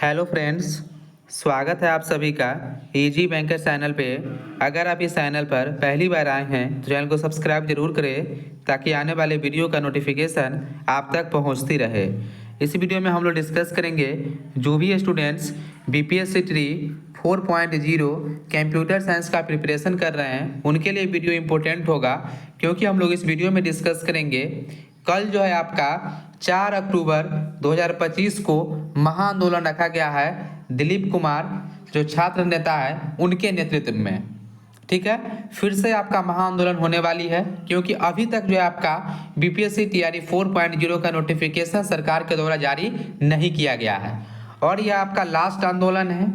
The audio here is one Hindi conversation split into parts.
हेलो फ्रेंड्स, स्वागत है आप सभी का इजी बैंकर चैनल पे। अगर आप इस चैनल पर पहली बार आए हैं तो चैनल को सब्सक्राइब जरूर करें ताकि आने वाले वीडियो का नोटिफिकेशन आप तक पहुंचती रहे। इस वीडियो में हम लोग डिस्कस करेंगे जो भी students BPSC tree 4.0 computer science का प्रिपरेशन कर रहे हैं उनके लिए वीडियो इम्पोर्टेंट होगा, क्योंकि हम लोग इस वीडियो में डिस्कस करेंगे कल जो है आपका 4 अक्टूबर 2025 को महाआंदोलन रखा गया है दिलीप कुमार जो छात्र नेता है उनके नेतृत्व में। ठीक है, फिर से आपका महाआंदोलन होने वाली है, क्योंकि अभी तक जो है आपका बीपीएससी टीआरई 4.0 का नोटिफिकेशन सरकार के द्वारा जारी नहीं किया गया है और यह आपका लास्ट आंदोलन है,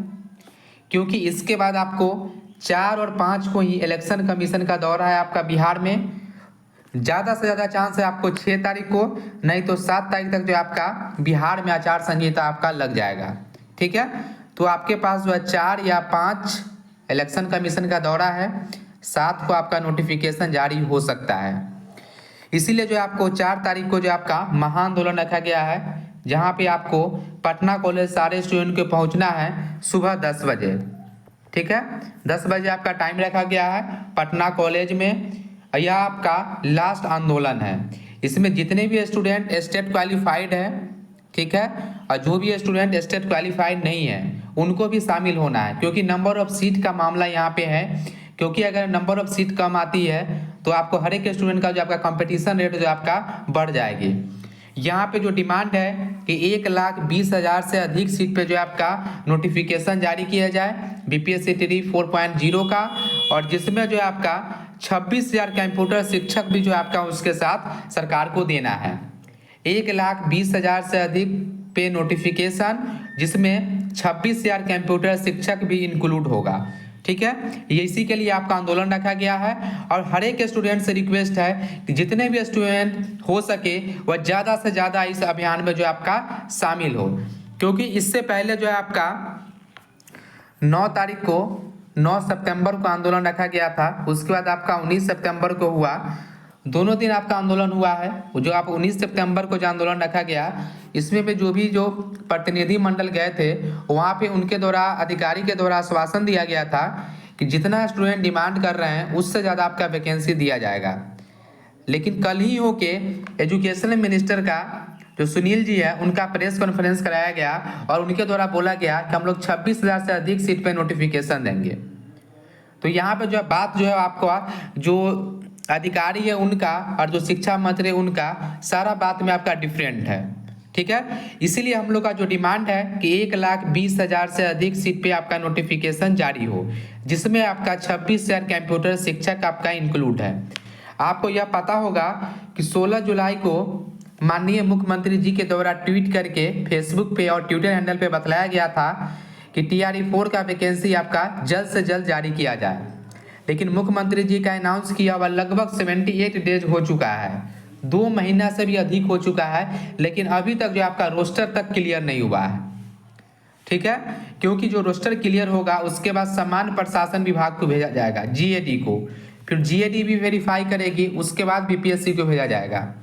क्योंकि इसके बाद आपको 4 और 5 को ही इलेक्शन कमीशन का दौरा है आपका बिहार में। ज़्यादा से ज़्यादा चांस है आपको 6 तारीख को, नहीं तो 7 तारीख तक जो आपका बिहार में आचार संहिता आपका लग जाएगा। ठीक है, तो आपके पास जो है 4 या 5 इलेक्शन कमीशन का दौरा है, 7 को आपका नोटिफिकेशन जारी हो सकता है। इसीलिए जो आपको 4 तारीख को जो आपका महाआंदोलन रखा गया है, जहाँ पे आपको पटना कॉलेज सारे स्टूडेंट को पहुँचना है सुबह 10 बजे। ठीक है, 10 बजे आपका टाइम रखा गया है पटना कॉलेज में। यह आपका लास्ट आंदोलन है। इसमें जितने भी स्टूडेंट स्टेट क्वालिफाइड है, ठीक है, और जो भी स्टूडेंट स्टेट क्वालिफाइड नहीं है उनको भी शामिल होना है, क्योंकि नंबर ऑफ सीट का मामला यहाँ पे है। क्योंकि अगर नंबर ऑफ सीट कम आती है तो आपको हर एक स्टूडेंट का जो आपका कंपटीशन रेट जो आपका बढ़ जाएगी। यहाँ पे जो डिमांड है कि 1,20,000 से अधिक सीट पे जो आपका नोटिफिकेशन जारी किया जाए बीपीएससी ट्री 4.0 का, और जिसमें जो आपका 26,000 कंप्यूटर शिक्षक भी जो आपका उसके साथ सरकार को देना है। 1,20,000 से अधिक पे नोटिफिकेशन, जिसमें 26,000 कंप्यूटर शिक्षक भी इंक्लूड होगा। ठीक है, ये इसी के लिए आपका आंदोलन रखा गया है और हर एक स्टूडेंट से रिक्वेस्ट है कि जितने भी स्टूडेंट हो सके वह ज़्यादा से ज़्यादा इस अभियान में जो आपका शामिल हो, क्योंकि इससे पहले जो है आपका 9 तारीख को 9 सितंबर को आंदोलन रखा गया था, उसके बाद आपका 19 सितंबर को हुआ। दोनों दिन आपका आंदोलन हुआ है। जो आप 19 सितंबर को जो आंदोलन रखा गया, इसमें भी जो प्रतिनिधि मंडल गए थे वहाँ पे उनके द्वारा अधिकारी के द्वारा आश्वासन दिया गया था कि जितना स्टूडेंट डिमांड कर रहे हैं उससे ज़्यादा आपका वैकेंसी दिया जाएगा। लेकिन कल ही होके एजुकेशन मिनिस्टर का जो सुनील जी है उनका प्रेस कॉन्फ्रेंस कराया गया और उनके द्वारा बोला गया कि हम लोग 26,000 से अधिक सीट पे नोटिफिकेशन देंगे। तो यहाँ पे जो बात जो है आपको जो अधिकारी है उनका और जो शिक्षा मंत्री उनका सारा बात में आपका डिफरेंट है। ठीक है, इसीलिए हम लोग का जो डिमांड है कि 1,20,000 से अधिक सीट पे आपका नोटिफिकेशन जारी हो, जिसमें आपका 26,000 कंप्यूटर शिक्षक आपका इंक्लूड है। आपको यह पता होगा कि 16 जुलाई को माननीय मुख्यमंत्री जी के द्वारा ट्वीट करके फेसबुक पे और ट्विटर हैंडल पे बतलाया गया था कि टीआरई 4 का वैकेंसी आपका जल्द से जल्द जारी किया जाए। लेकिन मुख्यमंत्री जी का अनाउंस किया हुआ लगभग 78 डेज हो चुका है, 2 महीना से भी अधिक हो चुका है, लेकिन अभी तक जो आपका रोस्टर तक क्लियर नहीं हुआ है। ठीक है, क्योंकि जो रोस्टर क्लियर होगा उसके बाद सामान्य प्रशासन विभाग को भेजा जाएगा जीएडी को, फिर जीएडी भी वेरीफाई करेगी, उसके बाद बीपीएससी को भेजा जाएगा।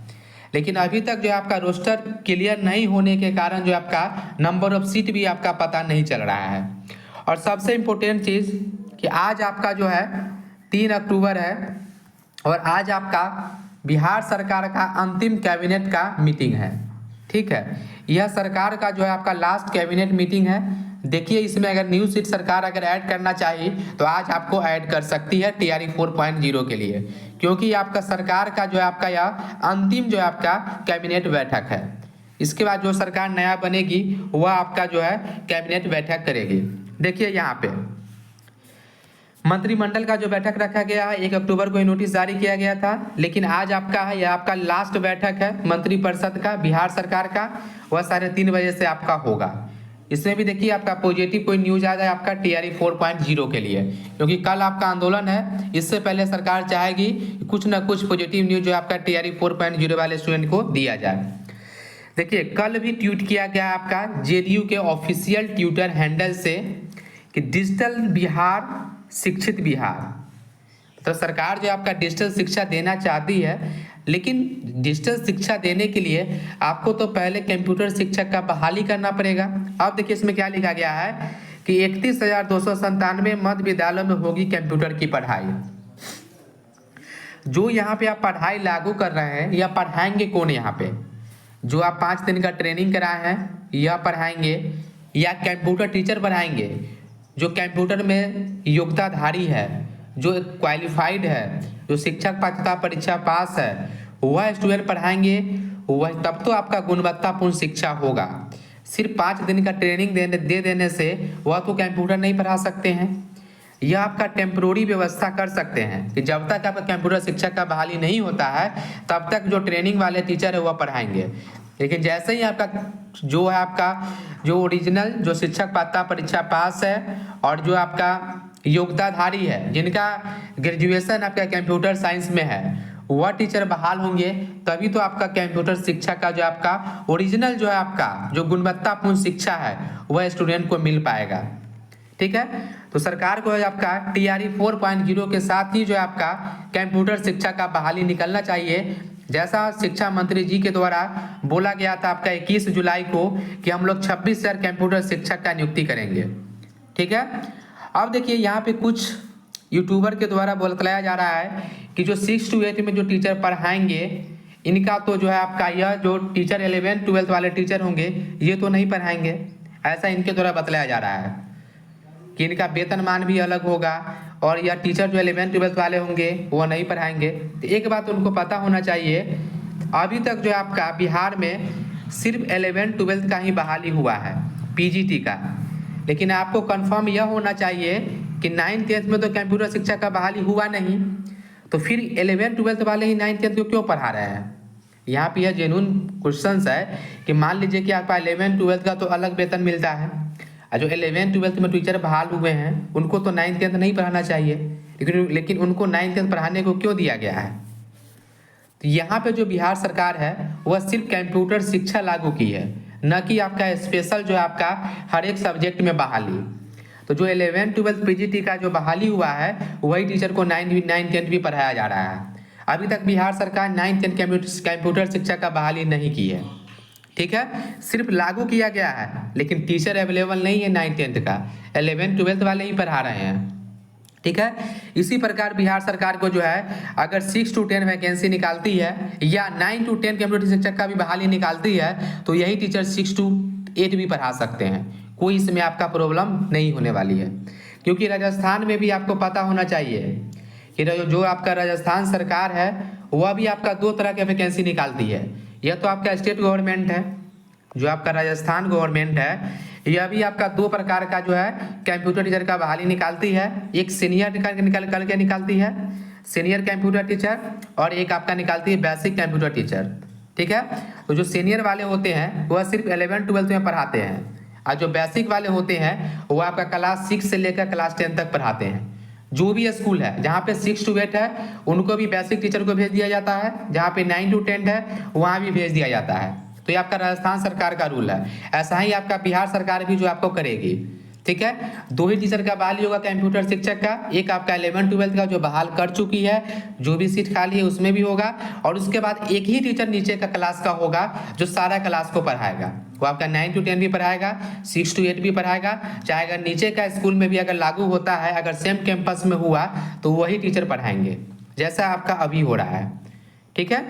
लेकिन अभी तक जो आपका रोस्टर क्लियर नहीं होने के कारण जो आपका नंबर ऑफ सीट भी आपका पता नहीं चल रहा है। और सबसे इम्पोर्टेंट चीज़ कि आज आपका जो है 3 अक्टूबर है और आज आपका बिहार सरकार का अंतिम कैबिनेट का मीटिंग है। ठीक है, यह सरकार का जो है आपका लास्ट कैबिनेट मीटिंग है। देखिए, इसमें अगर न्यू सीट सरकार अगर ऐड करना चाहिए तो आज आपको ऐड कर सकती है टीआरई 4.0 के लिए, क्योंकि आपका सरकार का जो है आपका यह अंतिम जो है आपका कैबिनेट बैठक है। इसके बाद जो सरकार नया बनेगी वह आपका जो है कैबिनेट बैठक करेगी। देखिए, यहाँ पे मंत्रिमंडल का जो बैठक रखा गया है 1 अक्टूबर को नोटिस जारी किया गया था, लेकिन आज आपका है यह आपका लास्ट बैठक है मंत्रिपरिषद का बिहार सरकार का, वह 3:30 बजे से आपका होगा। इसमें भी देखिए आपका पॉजिटिव कोई न्यूज आ जाए आपका टीआरई 4.0 के लिए, क्योंकि कल आपका आंदोलन है। इससे पहले सरकार चाहेगी कि कुछ ना कुछ पॉजिटिव न्यूज जो आपका टीआरई 4.0 वाले स्टूडेंट को दिया जाए। देखिए, कल भी ट्वीट किया गया आपका जेडीयू के ऑफिशियल ट्विटर हैंडल से कि डिजिटल बिहार शिक्षित बिहार, तो सरकार जो आपका डिजिटल शिक्षा देना चाहती है, लेकिन डिजिटल शिक्षा देने के लिए आपको तो पहले कंप्यूटर शिक्षक का बहाली करना पड़ेगा। अब देखिए इसमें क्या लिखा गया है कि 31,297 मध्य विद्यालयों में होगी कंप्यूटर की पढ़ाई। जो यहाँ पे आप पढ़ाई लागू कर रहे हैं या पढ़ाएंगे कौन यहाँ पे? जो आप 5 दिन का ट्रेनिंग कराए हैं यह पढ़ाएंगे या कंप्यूटर टीचर पढ़ाएंगे? जो कंप्यूटर में योग्यताधारी है, जो क्वालिफाइड है, जो शिक्षक पात्रता परीक्षा पास है, वह स्टूडेंट पढ़ाएंगे, वह तब तो आपका गुणवत्तापूर्ण शिक्षा होगा। सिर्फ 5 दिन का ट्रेनिंग दे देने से वह तो कंप्यूटर नहीं पढ़ा सकते हैं। यह आपका टेम्प्रोरी व्यवस्था कर सकते हैं कि जब तक आपका कंप्यूटर शिक्षक का बहाली नहीं होता है तब तक जो ट्रेनिंग वाले टीचर है वह पढ़ाएंगे। लेकिन जैसे ही आपका जो है आपका जो ओरिजिनल जो शिक्षक पात्रता परीक्षा पास है और जो आपका योग्यताधारी है, जिनका ग्रेजुएशन आपका कंप्यूटर साइंस में है, वह टीचर बहाल होंगे, तभी तो आपका कंप्यूटर शिक्षा का जो आपका ओरिजिनल जो है आपका जो गुणवत्तापूर्ण शिक्षा है वह स्टूडेंट को मिल पाएगा। ठीक है, तो सरकार को है आपका TRE 4.0 के साथ ही जो है आपका कंप्यूटर शिक्षा का बहाली निकलना चाहिए। जैसा शिक्षा मंत्री जी के द्वारा बोला गया था आपका 21 जुलाई को कि हम लोग 26,000 कंप्यूटर शिक्षक का नियुक्ति करेंगे। ठीक है, अब देखिए यहाँ पे कुछ यूट्यूबर के द्वारा बतलाया जा रहा है कि जो 6 to 8 में जो टीचर पढ़ाएंगे इनका तो जो है आपका यह जो टीचर 11 12 वाले टीचर होंगे ये तो नहीं पढ़ाएंगे, ऐसा इनके द्वारा बतलाया जा रहा है कि इनका वेतनमान भी अलग होगा और यह टीचर जो 11 12 वाले होंगे वो नहीं पढ़ाएंगे। तो एक बात उनको पता होना चाहिए, अभी तक जो आपका बिहार में सिर्फ 11 12 का ही बहाली हुआ है PGT का, लेकिन आपको कंफर्म यह होना चाहिए कि 9th 10th में तो कंप्यूटर शिक्षा का बहाली हुआ नहीं, तो फिर 11 12 वाले ही 9th 10th को क्यों पढ़ा रहे हैं? यहाँ पे यह जेन्युइन क्वेश्चन है कि मान लीजिए कि आपका 11 12 का तो अलग वेतन मिलता है, जो 11 12 में टीचर बहाल हुए हैं उनको तो 9th 10th नहीं पढ़ाना चाहिए, लेकिन उनको 9th 10th पढ़ाने को क्यों दिया गया है? तो यहाँ पे जो बिहार सरकार है वह सिर्फ कंप्यूटर शिक्षा लागू की है, न कि आपका स्पेशल जो है आपका हर एक सब्जेक्ट में बहाली। तो जो 11 12 PGT का जो बहाली हुआ है वही टीचर को 9th 10th भी पढ़ाया जा रहा है। अभी तक बिहार सरकार 9th 10th कंप्यूटर शिक्षा का बहाली नहीं की है। ठीक है, सिर्फ लागू किया गया है लेकिन टीचर अवेलेबल नहीं है 9th 10th का, 11 12 वाले ही पढ़ा रहे हैं। ठीक है, इसी प्रकार बिहार सरकार को जो है अगर 6 to 10 वैकेंसी निकालती है या 9 to 10 कंप्यूटर शिक्षक का भी बहाली निकालती है तो यही टीचर 6 to 8 भी पढ़ा सकते हैं, कोई इसमें आपका प्रॉब्लम नहीं होने वाली है। क्योंकि राजस्थान में भी आपको पता होना चाहिए कि जो आपका राजस्थान सरकार है वह भी आपका 2 तरह के वैकेंसी निकालती है। यह तो आपका स्टेट गवर्नमेंट है, जो आपका राजस्थान गवर्नमेंट है यह भी आपका 2 प्रकार का जो है कंप्यूटर टीचर का बहाली निकालती है। एक सीनियर करके निकालती है, सीनियर कंप्यूटर टीचर, और एक आपका निकालती है बेसिक कंप्यूटर टीचर। ठीक है, तो जो सीनियर वाले होते हैं वह सिर्फ 11 12 में पढ़ाते हैं और जो बेसिक वाले होते हैं वो आपका क्लास 6 से लेकर क्लास 10 तक पढ़ाते हैं। जो भी स्कूल है जहाँ पे 6 to 8 है उनको भी बेसिक टीचर को भेज दिया जाता है, जहाँ पे 9 to 10 है वहाँ भी भेज दिया जाता है। तो ये आपका राजस्थान सरकार का रूल है, ऐसा ही आपका बिहार सरकार भी जो आपको करेगी। ठीक है, 2 ही टीचर का बहाली होगा कंप्यूटर शिक्षक का, एक आपका 11 12 का जो बहाल कर चुकी है, जो भी सीट खाली है उसमें भी होगा, और उसके बाद एक ही टीचर नीचे का क्लास का होगा जो सारा क्लास को पढ़ाएगा। वो आपका 9 to 10 भी पढ़ाएगा, 6 to 8 भी पढ़ाएगा, चाहे अगर नीचे का स्कूल में भी अगर लागू होता है, अगर सेम कैंपस में हुआ तो वही टीचर पढ़ाएंगे जैसा आपका अभी हो रहा है। ठीक है,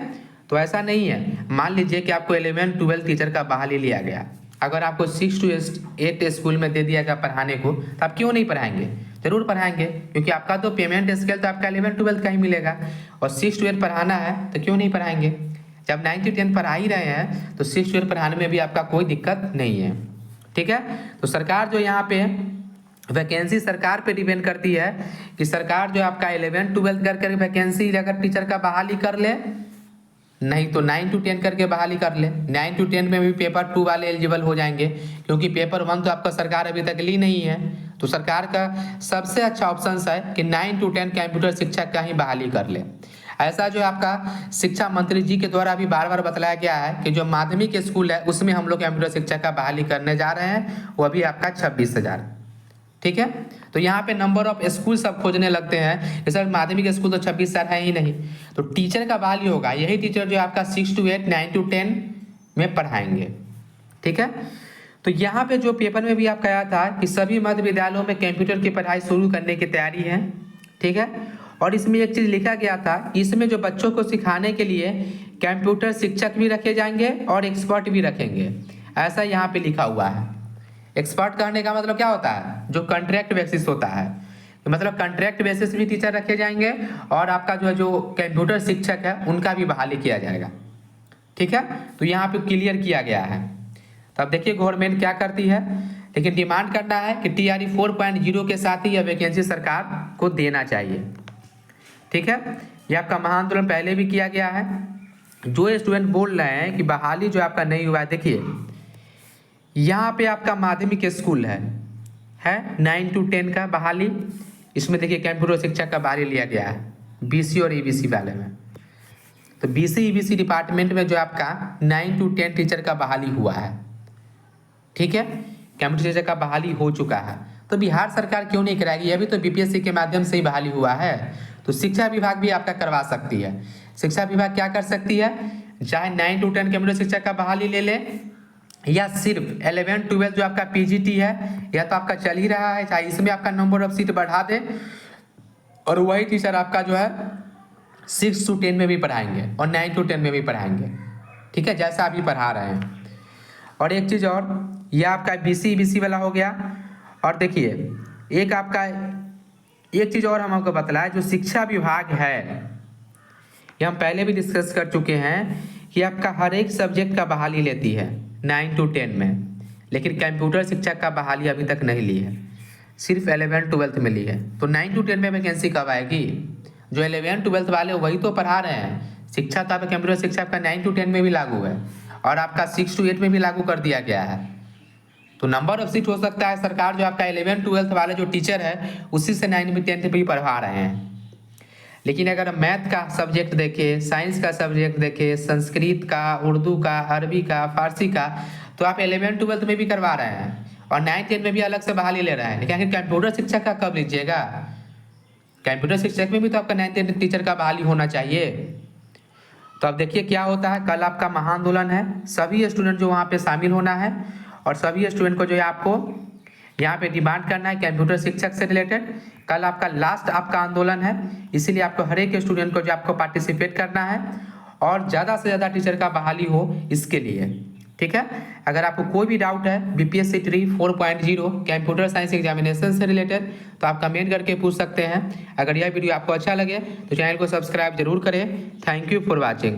तो ऐसा नहीं है, मान लीजिए कि आपको 11 12 टीचर का बहाली लिया गया, अगर आपको 6 to 8 स्कूल में दे दिया गया पढ़ाने को तो आप क्यों नहीं पढ़ाएंगे? जरूर पढ़ाएंगे, क्योंकि आपका तो पेमेंट स्केल तो आपका 11 12 का ही मिलेगा और 6 to 8 पढ़ाना है तो क्यों नहीं पढ़ाएंगे? जब 9 to 10 पढ़ा ही रहे हैं तो 6 to 8 पढ़ाने में भी आपका कोई दिक्कत नहीं है। ठीक है, तो सरकार जो यहाँ पे वैकेंसी सरकार पे डिपेंड करती है कि सरकार जो आपका 11 12 करके वैकेंसी अगर टीचर का बहाली कर ले, नहीं तो 9 to 10 करके बहाली कर ले। 9 to 10 में भी पेपर 2 वाले एलिजिबल हो जाएंगे, क्योंकि पेपर 1 तो आपका सरकार अभी तक ली नहीं है। तो सरकार का सबसे अच्छा ऑप्शन है कि 9 to 10 कंप्यूटर शिक्षक का ही बहाली कर ले। ऐसा जो आपका शिक्षा मंत्री जी के द्वारा भी बार बार बताया गया है कि जो माध्यमिक स्कूल है उसमें हम लोग कंप्यूटर शिक्षक का बहाली करने जा रहे हैं, वह भी आपका 26,000। ठीक है। तो यहाँ पे नंबर ऑफ स्कूल सब खोजने लगते हैं, जैसे माध्यमिक स्कूल तो 26 साल है ही नहीं, तो टीचर का बहाली होगा यही टीचर जो आपका 6 to 8, 9 to 10 में पढ़ाएंगे। ठीक है। तो यहाँ पे जो पेपर में भी आपका आया था कि सभी मध्य विद्यालयों में कंप्यूटर की पढ़ाई शुरू करने की तैयारी है। ठीक है। और इसमें एक चीज़ लिखा गया था, इसमें जो बच्चों को सिखाने के लिए कंप्यूटर शिक्षक भी रखे जाएंगे और एक्सपर्ट भी रखेंगे, ऐसा यहाँ पे लिखा हुआ है। एक्सपर्ट कहने का मतलब क्या होता है, जो कॉन्ट्रैक्ट बेसिस होता है, मतलब कॉन्ट्रैक्ट बेसिस भी टीचर रखे जाएंगे और आपका जो कंप्यूटर शिक्षक है उनका भी बहाली किया जाएगा। ठीक है। तो यहाँ पे क्लियर किया गया है। तो अब देखिए गवर्नमेंट क्या करती है, लेकिन डिमांड करना है कि TRE 4.0 के साथ ही यह वैकेंसी सरकार को देना चाहिए। ठीक है। ये आपका महाआंदोलन पहले भी किया गया है। जो स्टूडेंट बोल रहे हैं कि बहाली जो आपका नहीं हुआ है, देखिए यहाँ पे आपका माध्यमिक स्कूल है 9 to 10 का बहाली, इसमें देखिए कंप्यूटर शिक्षक का बहाली लिया गया है BC और EBC वाले में। तो BC EBC डिपार्टमेंट में जो आपका 9 to 10 टीचर का बहाली हुआ है। ठीक है। कंप्यूटर टीचर का बहाली हो चुका है, तो बिहार सरकार क्यों नहीं कराएगी, अभी तो BPSC के माध्यम से ही बहाली हुआ है। तो शिक्षा विभाग भी आपका करवा सकती है। शिक्षा विभाग क्या कर सकती है, चाहे 9 to 10 कंप्यूटर शिक्षक का बहाली ले ले, या सिर्फ 11 12 जो आपका PGT है या तो आपका चल ही रहा है, चाहे इसमें आपका नंबर ऑफ सीट बढ़ा दे और वही टीचर आपका जो है 6 to 10 में भी पढ़ाएंगे और 9 to 10 में भी पढ़ाएंगे। ठीक है, जैसा अभी पढ़ा रहे हैं। और एक चीज़ और, यह आपका BC EBC वाला हो गया। और देखिए एक आपका एक चीज़ और हम आपको बतलाएं, जो शिक्षा विभाग है ये हम पहले भी डिस्कस कर चुके हैं कि आपका हर एक सब्जेक्ट का बहाली लेती है 9 to 10 में, लेकिन कंप्यूटर शिक्षक का बहाली अभी तक नहीं ली है, सिर्फ 11 12 में ली है। तो 9 to 10 में वैकेंसी कब आएगी, जो 11 12 वाले वही तो पढ़ा रहे हैं। शिक्षा तो आपका कंप्यूटर शिक्षा आपका 9 to 10 में भी लागू है और आपका 6 to 8 में भी लागू कर दिया गया है। तो नंबर ऑफ सीट हो सकता है सरकार जो आपका 11 12 वाले जो टीचर है उसी से 9 में 10 भी पढ़वा रहे हैं। लेकिन अगर मैथ का सब्जेक्ट देखें, साइंस का सब्जेक्ट देखें, संस्कृत का, उर्दू का, अरबी का, फारसी का, तो आप 11 12 में भी करवा रहे हैं और 9 10 में भी अलग से बहाली ले रहे हैं। लेकिन कंप्यूटर शिक्षक का कब लीजिएगा, कंप्यूटर शिक्षक में भी तो आपका 9 10 टीचर का बहाली होना चाहिए। तो अब देखिए क्या होता है, कल आपका महाआंदोलन है, सभी स्टूडेंट जो वहाँ पे शामिल होना है और सभी स्टूडेंट को जो है आपको यहाँ पे डिमांड करना है कंप्यूटर शिक्षक से रिलेटेड। कल आपका लास्ट आपका आंदोलन है, इसीलिए आपको हर एक स्टूडेंट को जो आपको पार्टिसिपेट करना है और ज़्यादा से ज़्यादा टीचर का बहाली हो इसके लिए। ठीक है। अगर आपको कोई भी डाउट है BPSC TRE 4.0 computer science examination से रिलेटेड तो आप कमेंट करके पूछ सकते हैं। अगर यह वीडियो आपको अच्छा लगे तो चैनल को सब्सक्राइब जरूर करें। Thank you for watching.